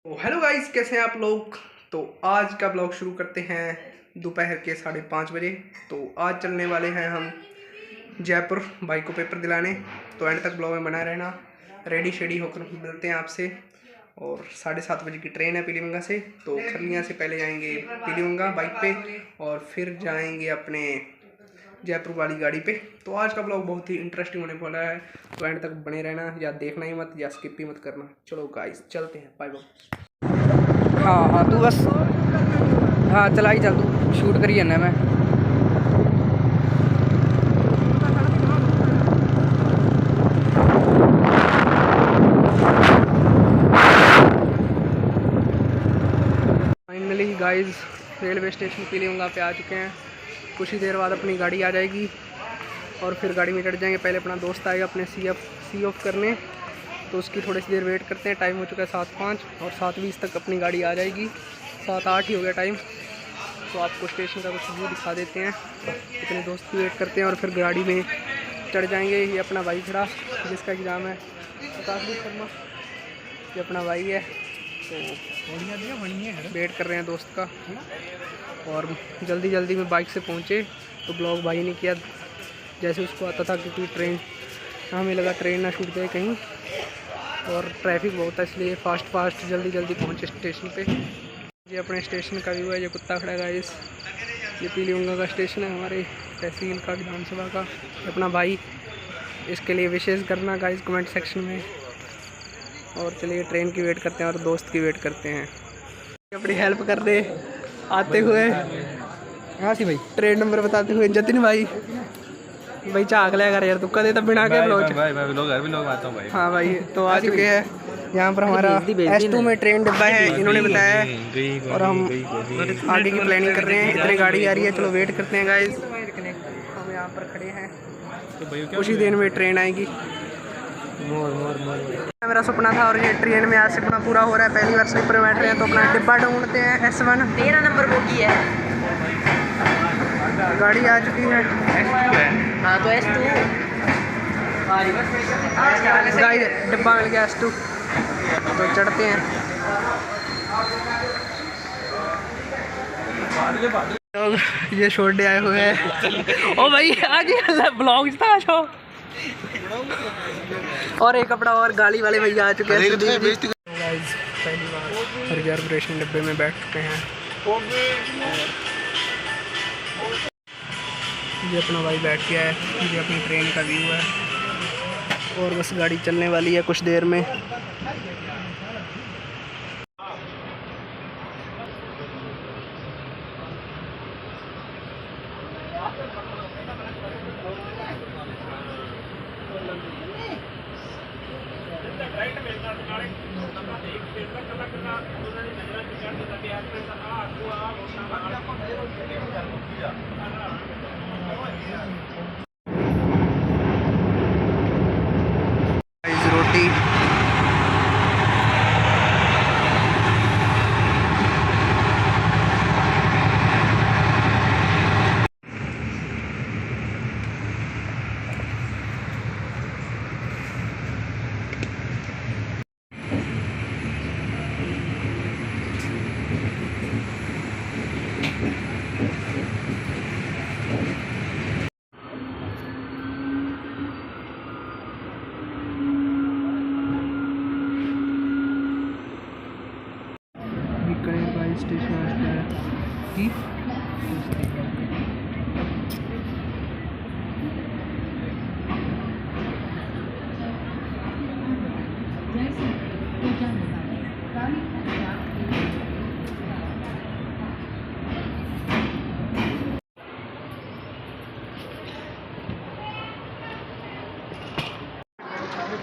तो hello guys, कैसे हैं आप लोग। तो आज का ब्लॉग शुरू करते हैं दोपहर के 5:30 बजे। तो आज चलने वाले हैं हम जयपुर बाइक को पेपर दिलाने। तो एंड तक ब्लॉग में बना रहना। रेडी शेडी होकर मिलते हैं आपसे। और 7:30 बजे की ट्रेन है पीलीभंगा से। तो खरलियाँ से पहले जाएंगे पीलीभंगा बाइक पे और फिर जाएंगे अपने जयपुर वाली गाड़ी पे। तो आज का ब्लॉग बहुत ही इंटरेस्टिंग होने वाला है। तो एंड तक बने रहना, या देखना ही मत या स्किप ही मत करना। चलो गाइस चलते हैं, बाय बाय। हाँ तू बस हाँ चला ही चल, तू शूट करी जाना। मैं फाइनली गाइस रेलवे स्टेशन पीलीभंगा पे आ चुके हैं। कुछ ही देर बाद अपनी गाड़ी आ जाएगी और फिर गाड़ी में चढ़ जाएंगे। पहले अपना दोस्त आएगा अपने सी ऑफ करने, तो उसकी थोड़ी सी देर वेट करते हैं। टाइम हो चुका है 7:05 और 7:20 तक अपनी गाड़ी आ जाएगी। 7:08 ही हो गया टाइम। तो आपको स्टेशन का कुछ व्यू दिखा देते हैं। अपने दोस्त की वेट करते हैं और फिर गाड़ी में चढ़ जाएंगे। ये अपना भाई खड़ा जिसका एग्ज़ाम है, प्रकाशदीप शर्मा, ये अपना भाई है। तो वेट कर रहे हैं दोस्त का। और जल्दी जल्दी में बाइक से पहुँचे तो ब्लॉग भाई ने किया जैसे उसको आता था, क्योंकि ट्रेन हमें लगा ट्रेन ना छूट जाए कहीं, और ट्रैफिक बहुत है इसलिए फास्ट जल्दी पहुँचे स्टेशन पे। ये अपने स्टेशन का व्यू है। ये कुत्ता खड़ा है गाइस। ये पीलीभंगा का स्टेशन है हमारे तहसील का, विधानसभा का। अपना भाई, इसके लिए विशेष करना गाइस कमेंट सेक्शन में। और चलिए ट्रेन की वेट करते हैं और दोस्त की वेट करते हैं। अपनी हेल्प कर रहे आते हुए। हाँ सी भाई, ट्रेन नंबर बताते हुए जतिन भाई झाँक लिया कर यार, तू कदे तब बिना के ब्लॉग। हाँ भाई, तो आ चुके हैं यहाँ पर। हमारा S2 में ट्रेन डिब्बा है, इन्होंने बताया है। और हम आगे की प्लानिंग कर रहे हैं। इतनी गाड़ी आ रही है, चलो वेट करते हैं गाइस। हम यहाँ पर खड़े हैं, कुछ ही देर में ट्रेन आएगी। मेरा सपना था और ये ट्रेन में आज सपना पूरा हो रहा है। पहली बार स्लीपर में बैठ रहे हैं, तो अपना डिब्बा ढूंढते हैं। S1 13 नंबर बोगी है। गाड़ी आ चुकी है। हाँ तो S2 गाइस, डिब्बा मिल गया S2। तो चढ़ते हैं। ये छोड़ने आए हुए हैं। ओ भाई आज ब्लॉग था शो। और एक कपड़ा और गाड़ी वाले भैया आ चुके हैं। पहली बार रिजर्वेशन डिब्बे में बैठ चुके हैं। ये अपना भाई बैठ गया है। ये अपनी ट्रेन का व्यू है और बस गाड़ी चलने वाली है कुछ देर में। रोटी स्टेशन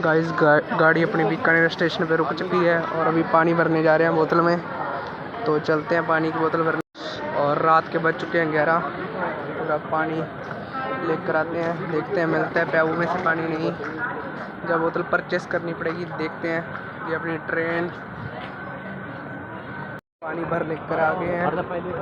गाइस, गाड़ी अपनी बीकानेर स्टेशन पे रुक चुकी है और अभी पानी भरने जा रहे हैं बोतल में। तो चलते हैं पानी की बोतल भरने। और रात के बज चुके हैं 11। पूरा पानी लेकर आते हैं, देखते हैं मिलता है प्याऊ में से पानी। नहीं, जब बोतल परचेस करनी पड़ेगी। देखते हैं। ये अपनी ट्रेन पानी भर लेकर आ गए हैं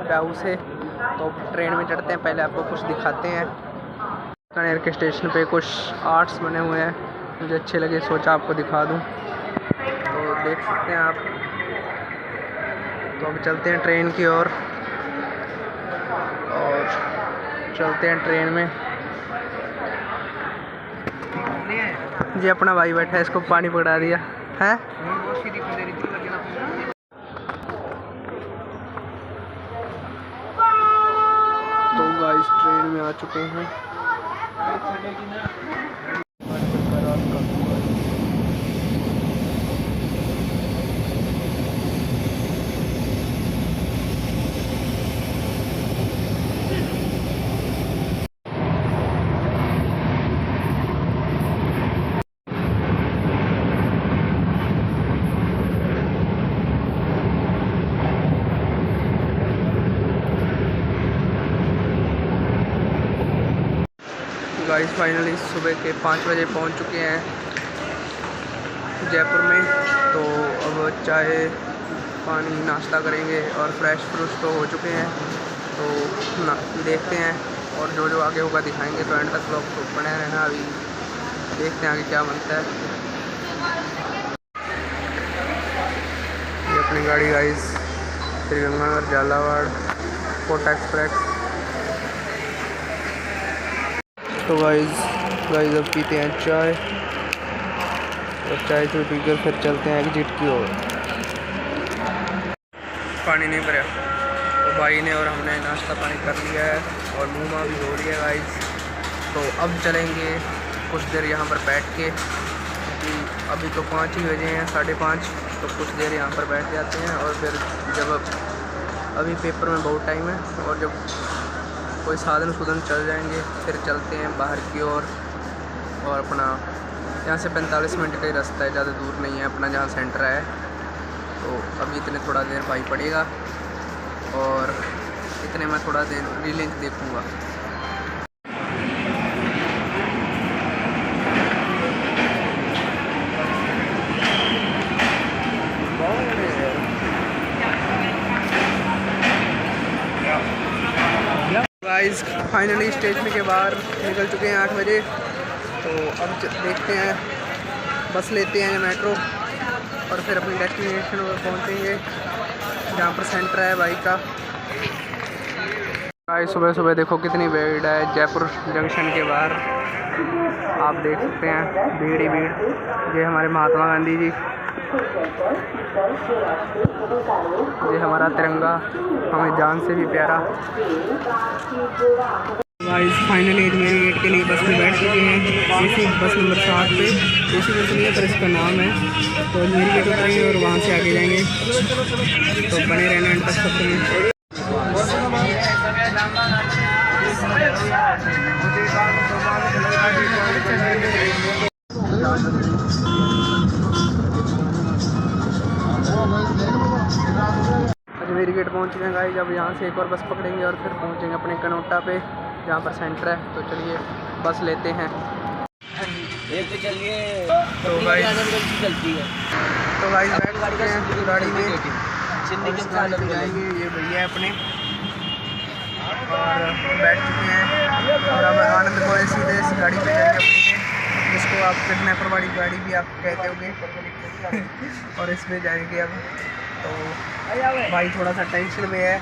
प्याऊ से। तो ट्रेन में चढ़ते हैं, पहले आपको कुछ दिखाते हैं। बीकानेर के स्टेशन पे कुछ आर्ट्स बने हुए हैं, मुझे अच्छे लगे, सोचा आपको दिखा दूं। तो देख सकते हैं आप। तो अब चलते हैं ट्रेन की ओर और चलते हैं ट्रेन में। जी अपना भाई बैठा है, इसको पानी पकड़ा दिया है। तो गाइस ट्रेन में आ चुके हैं। गाइस फाइनली सुबह के 5 बजे पहुंच चुके हैं जयपुर में। तो अब चाय पानी नाश्ता करेंगे और फ्रेश फ्रूश तो हो चुके हैं। तो देखते हैं और जो जो आगे होगा दिखाएंगे। तो एंड तक लोग तो बने रहना, अभी देखते हैं आगे क्या बनता है। ये अपनी गाड़ी गाइस श्रीगंगानगर झालावाड़ कोटा एक्सप्रेस। तो गाइस अब पीते हैं चाय और चाय तो पीकर फिर चलते हैं एग्जिट की ओर। पानी नहीं भरा तो भाई ने और हमने नाश्ता पानी कर लिया है और मुँह भी धो लिया गाइस। तो अब चलेंगे कुछ देर यहाँ पर बैठ के, क्योंकि अभी तो 5 ही बजे हैं, 5:30। तो कुछ देर यहाँ पर बैठ जाते हैं और फिर जब अभी पेपर में बहुत टाइम है और जब कोई साधन चल जाएंगे फिर चलते हैं बाहर की ओर। और अपना यहाँ से 45 मिनट का ही रास्ता है, ज़्यादा दूर नहीं है अपना जहाँ सेंटर है। तो अभी इतने थोड़ा देर भाई पड़ेगा और इतने में थोड़ा देर रीलिंक देखूँगा। गाइस फाइनली स्टेशन के बाहर निकल चुके हैं 8 बजे। तो अब देखते हैं, बस लेते हैं मेट्रो और फिर अपनी डेस्टिनेशन पर पहुंचेंगे जहाँ पर सेंटर है बाइक का। गाइस सुबह देखो कितनी भीड़ है जयपुर जंक्शन के बाहर, आप देख सकते हैं भीड़ ही भीड़। ये हमारे महात्मा गांधी जी, ये हमारा तिरंगा हमें जान से भी प्यारा। गाइस फाइनली मेरी गेट के लिए बस में बैठ चुके हैं। एसी बस नंबर 7 पे, एसी बस नहीं है पर इसका नाम है। तो मेरी गेट उतरेंगे और वहाँ से आगे जाएंगे। तो बने रहना एंड तक सफर में। मेरी गेट पहुँच गए गाइस। अब यहाँ से एक और बस पकड़ेंगे और फिर पहुँचेंगे अपने कनोटा पे जहाँ पर सेंटर है। तो चलिए बस लेते हैं। एक तो चलिए तो गाइस चलती है। तो गाइस बैठ चुके हैं गाड़ी में, जाएंगे। ये भैया अपने और बैठ चुके हैं और अब आनंद को सीधे इस गाड़ी पे जाएंगे अपनी, जिसको आप किडनैपर वाली गाड़ी भी आप कहते होंगे। और इसमें जाएंगे अब। तो भाई थोड़ा सा टेंशन में है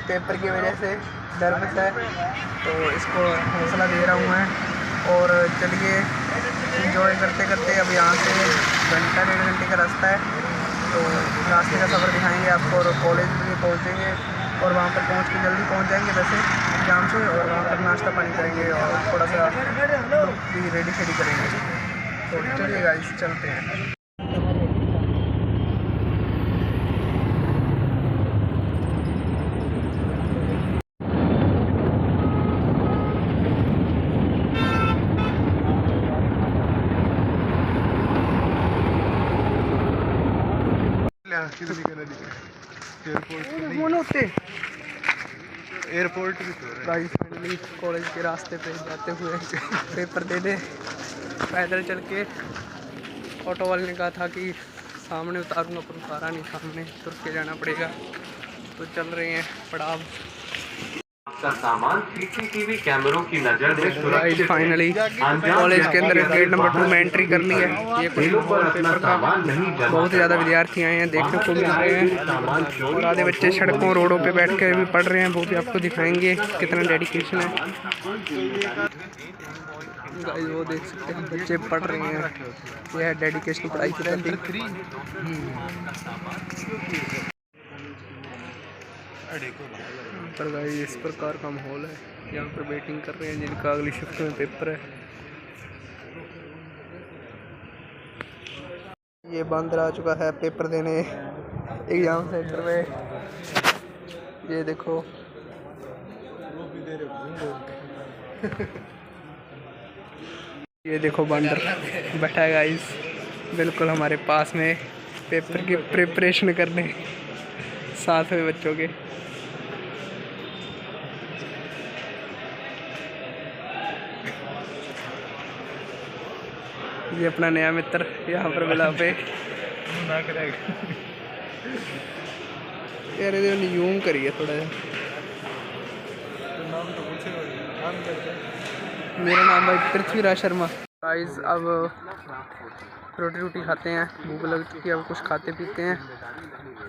पेपर की वजह से, नर्वस है। तो इसको हौसला दे रहा हूँ मैं। और चलिए एंजॉय करते करते अब यहाँ से 1.5 घंटे का रास्ता है। तो रास्ते का सफ़र दिखाएंगे आपको और कॉलेज में पहुँचेंगे और वहाँ पर पहुँच के जल्दी पहुँच जाएंगे वैसे एग्जाम से। और वहाँ पर नाश्ता पानी करेंगे और थोड़ा सा भी रेडी करेंगे। तो चलिए गाइस चलते हैं। एयरपोर्ट गाइस फाइनली कॉलेज के रास्ते पे जाते हुए पेपर दे दे पैदल चल के। ऑटो वाले ने कहा था कि सामने उतारूंगा पर उतारा नहीं, सामने तुर के जाना पड़ेगा। तो चल रहे हैं पड़ाव। का सामान सीसीटीवी कैमरों की नजर में सुरक्षित फाइनली कॉलेज के अंदर गेट नंबर 2 में एंट्री कर ली है। ये कुछ पर अपना पेपर का सामान नहीं जमा बहुत ज़्यादा विद्यार्थी आए हैं, देखने को मिल रहे हैं। सामान और आधे बच्चे सड़कों रोडों पे बैठ के भी पढ़ रहे हैं, वो भी आपको दिखाएंगे कितना डेडिकेशन है। गाइस वो देख सकते हैं बच्चे पढ़ रहे हैं, यह है डेडिकेशन पढ़ाई के प्रति। पर गाइस इस प्रकार का माहौल है, यहाँ पर वेटिंग कर रहे हैं जिनका अगली शिफ्ट में पेपर है। ये बंदर आ चुका है पेपर देने एग्जाम सेंटर में, ये देखो ये देखो बंदर बैठा है गाइस बिल्कुल हमारे पास में पेपर की प्रिपरेशन करने साथ में बच्चों के। ये अपना नया मित्र यहाँ पर मिला पे यार यूं करिए थोड़ा मेरा नाम भाई पृथ्वीराज शर्मा। गाइस अब रोटी रोटी खाते हैं, भूख लग चुकी है, अब कुछ खाते पीते हैं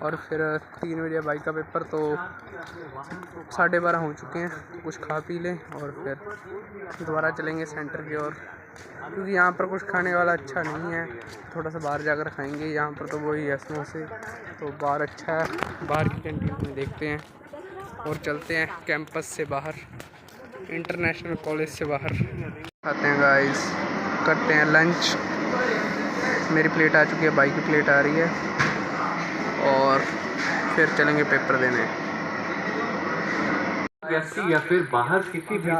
और फिर 3 बजे बाइक का पेपर, तो 12:30 हो चुके हैं, कुछ खा पी लें और फिर दोबारा चलेंगे सेंटर की ओर, क्योंकि यहाँ पर कुछ खाने वाला अच्छा नहीं है, थोड़ा सा बाहर जाकर खाएंगे। यहाँ पर तो वही है समोसे, तो बाहर अच्छा है, बाहर की कैंटीन में देखते हैं और चलते हैं कैंपस से बाहर, इंटरनेशनल कॉलेज से बाहर खाते हैं। गाइस करते हैं लंच, मेरी प्लेट आ चुकी है, बाइक की प्लेट आ रही है और फिर चलेंगे पेपर देने। या फिर बाहर किसी भी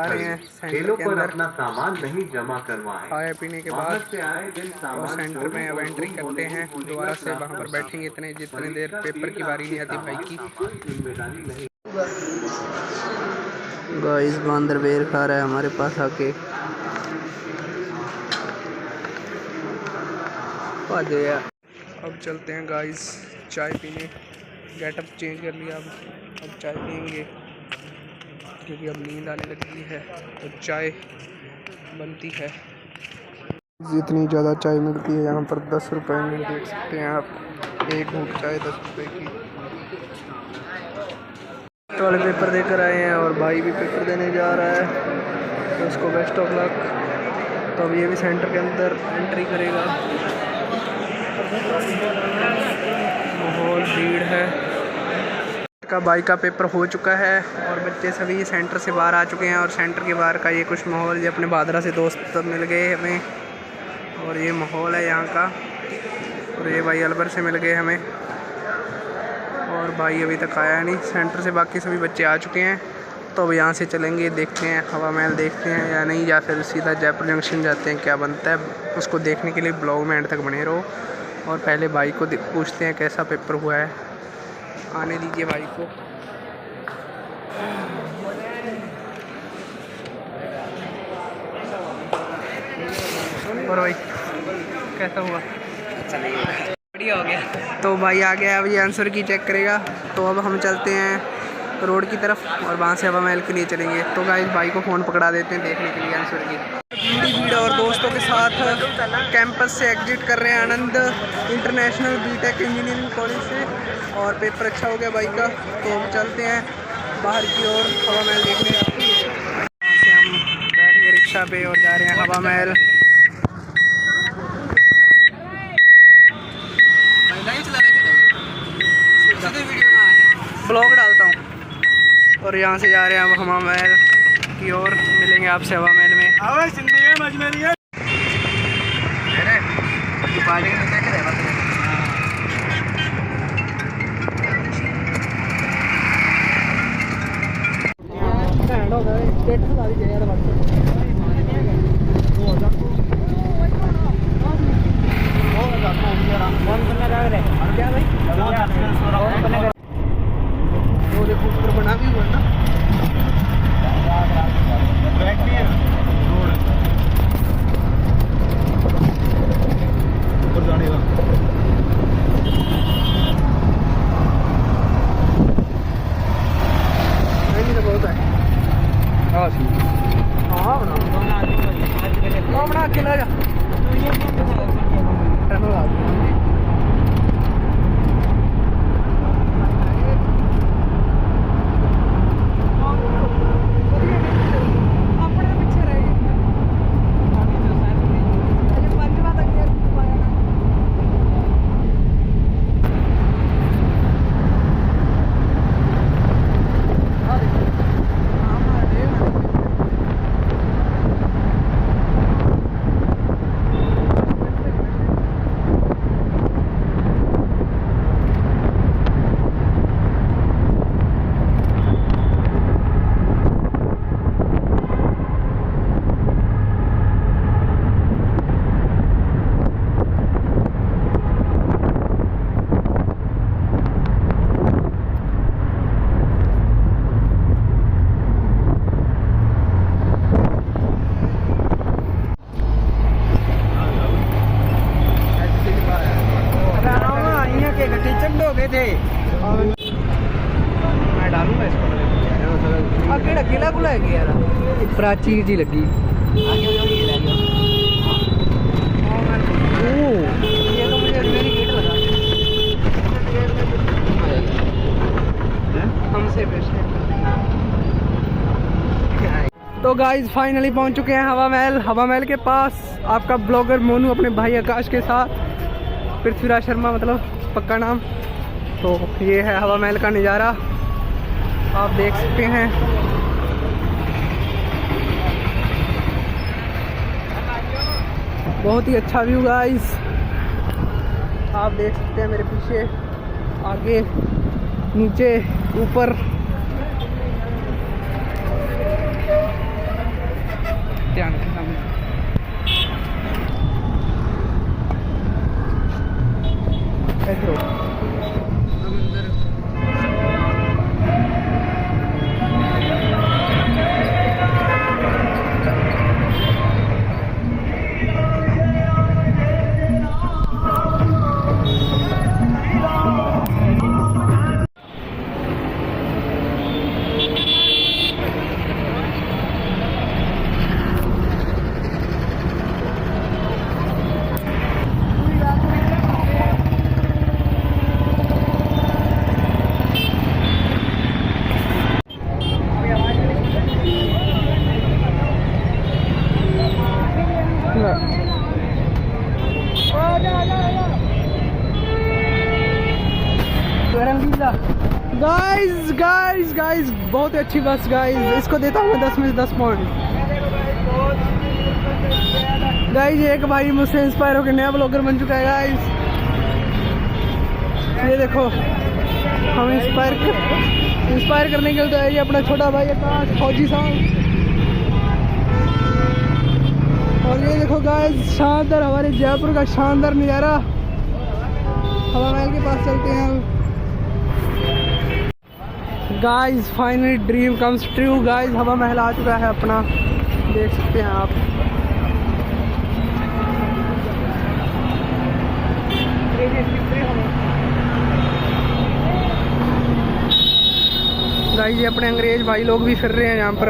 ठेलों पर अपना सामान नहीं जमा करवाएं। खाए पीने के बाद और सेंटर में अब एंट्री करते हैं, दोबारा से वहाँ पर बैठेंगे जितने देर पेपर की बारी नहीं आती बाइक की। गाइस बंदर बेर खा रहा है हमारे पास आके, अब चलते हैं गाइस चाय पीने, गेटअप चेंज कर लिया, अब चाय पियेंगे क्योंकि अब नींद आने लगी है, तो चाय बनती है। जितनी ज़्यादा चाय मिलती है यहाँ पर 10 रुपये में, देख सकते हैं आप, एक घूंट चाय 10 रुपये की। वाले पेपर देकर आए हैं और भाई भी पेपर देने जा रहा है, तो उसको बेस्ट ऑफ लक। तो अब ये भी सेंटर के अंदर एंट्री करेगा, माहौल भीड़ है का। बाइक का पेपर हो चुका है और बच्चे सभी सेंटर से बाहर आ चुके हैं, और सेंटर के बाहर का ये कुछ माहौल, ये अपने भादरा से दोस्त मिल गए हमें और ये माहौल है यहाँ का। और ये भाई अलवर से मिल गए हमें, और भाई अभी तक आया नहीं। सेंटर से बाकी सभी बच्चे आ चुके हैं, तो अब यहाँ से चलेंगे, देखते हैं हवा महल देखते हैं या नहीं, या फिर सीधा जयपुर जंक्शन जाते हैं, क्या बनता है उसको देखने के लिए ब्लॉग में एंड तक बने रहो। और पहले भाई को पूछते हैं कैसा पेपर हुआ है, आने दीजिए भाई को। और भाई कैसा हुआ? बढ़िया हो गया। तो भाई आ गया, अब ये आंसर की चेक करेगा। तो अब हम चलते हैं रोड की तरफ और वहाँ से हवा महल के लिए चलेंगे। तो गाइस भाई को फ़ोन पकड़ा देते हैं देखने के लिए आंसर की। भीड़ और दोस्तों के साथ कैंपस से एग्जिट कर रहे हैं आनंद इंटरनेशनल बीटेक इंजीनियरिंग कॉलेज से, और पेपर अच्छा हो गया भाई का। तो हम चलते हैं बाहर की ओर हवा महल देखने। यहाँ से हम बैठ गए रिक्शा पे और जा रहे हैं हवा महल। ब्लॉग डालता हूँ। और यहाँ से जा रहे हैं अब हवा महल की ओर, मिलेंगे आपसे हवा महल में। बना भी हुआ ना, ऊपर जाने का। नहीं तो बहुत है। मैं डालूंगा इसको केड़ा केला कुला है यार प्राचीर जी लगी। ये तो मुझे मेरी गेट लगा हमसे बेस्ट। तो गाइज फाइनली पहुंच चुके हैं हवा महल के पास। आपका ब्लॉगर मोनू अपने भाई आकाश के साथ, पृथ्वीराज शर्मा मतलब पक्का नाम। तो ये है हवा महल का नज़ारा, आप देख सकते हैं। बहुत ही अच्छा व्यू गाइस, आप देख सकते हैं मेरे पीछे, आगे, नीचे, ऊपर। ध्यान रखना गाइस बहुत अच्छी बस गाइस, इसको देता हूँ मैं 10 में से 10 पॉइंट। गाइस एक भाई मुझसे इंस्पायर होकर नया ब्लॉगर बन चुका है गाइस, ये देखो। हम इंस्पायर करने के लिए तो है ये अपना छोटा भाई आकाश फौजी साहब। और ये देखो गाइस शानदार हमारे जयपुर का शानदार नज़ारा। हवा महल के पास चलते हैं हम। Guys finally dream comes true guys, हवा महल आ चुका है अपना, देख सकते हैं आप। गाइस ये अपने अंग्रेज भाई लोग भी फिर रहे हैं यहाँ पर।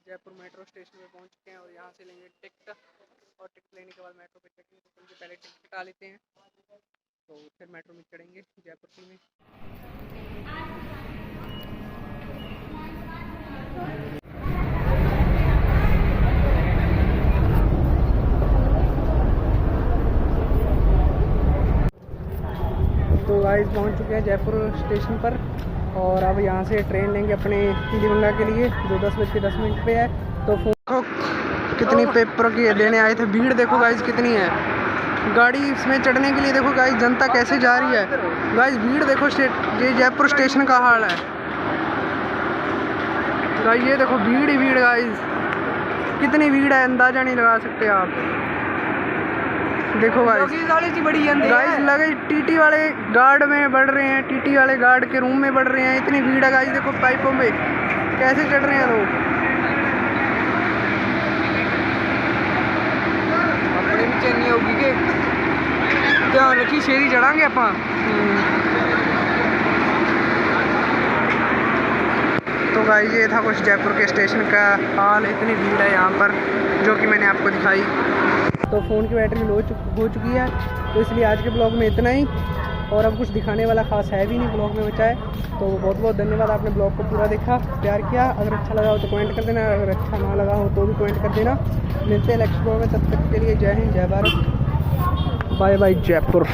जयपुर मेट्रो स्टेशन पे पहुंच चुके हैं और यहाँ से लेंगे टिकट, और टिकट लेने के बाद मेट्रो पे चढ़ेंगे। तो उनके पहले टिकट कटा लेते हैं, तो फिर मेट्रो में चढ़ेंगे जयपुर में। तो गाइस पहुंच चुके हैं जयपुर स्टेशन पर, और अब यहाँ से ट्रेन लेंगे अपने पीलीभंगा के लिए, जो 10:10 पे है। तो कितनी पेपर की लेने आए थे, भीड़ देखो गाइस कितनी है। गाड़ी इसमें चढ़ने के लिए देखो गाइस जनता कैसे जा रही है। गाइस भीड़ देखो, ये जयपुर स्टेशन का हाल है गाइस, ये देखो भीड़ ही भीड़ गाइस, कितनी भीड़ है अंदाजा नहीं लगा सकते आप। देखो गाइस लगे टीटी वाले गार्ड में बढ़ रहे हैं, टीटी वाले गार्ड के रूम में बढ़ रहे हैं, इतनी भीड़ है गाइस। देखो पाइपों में कैसे चढ़ रहे हैं लोग। अपने भी चलनी होगी कि ध्यान रखी, शेरी चढ़ांगे अपन। तो गाइस ये था कुछ जयपुर के स्टेशन का हाल, इतनी भीड़ है यहाँ पर जो कि मैंने आपको दिखाई। तो फ़ोन की बैटरी लो हो चुकी है, तो इसलिए आज के ब्लॉग में इतना ही, और अब कुछ दिखाने वाला खास है भी नहीं ब्लॉग में बचा है। तो बहुत बहुत धन्यवाद, आपने ब्लॉग को पूरा देखा, प्यार किया। अगर अच्छा लगा हो तो कमेंट कर देना, अगर अच्छा ना लगा हो तो भी कमेंट कर देना। मिलते हैं नेक्स्ट ब्लॉग में, तब तक के लिए जय हिंद जय भारत, बाय बाय जयपुर।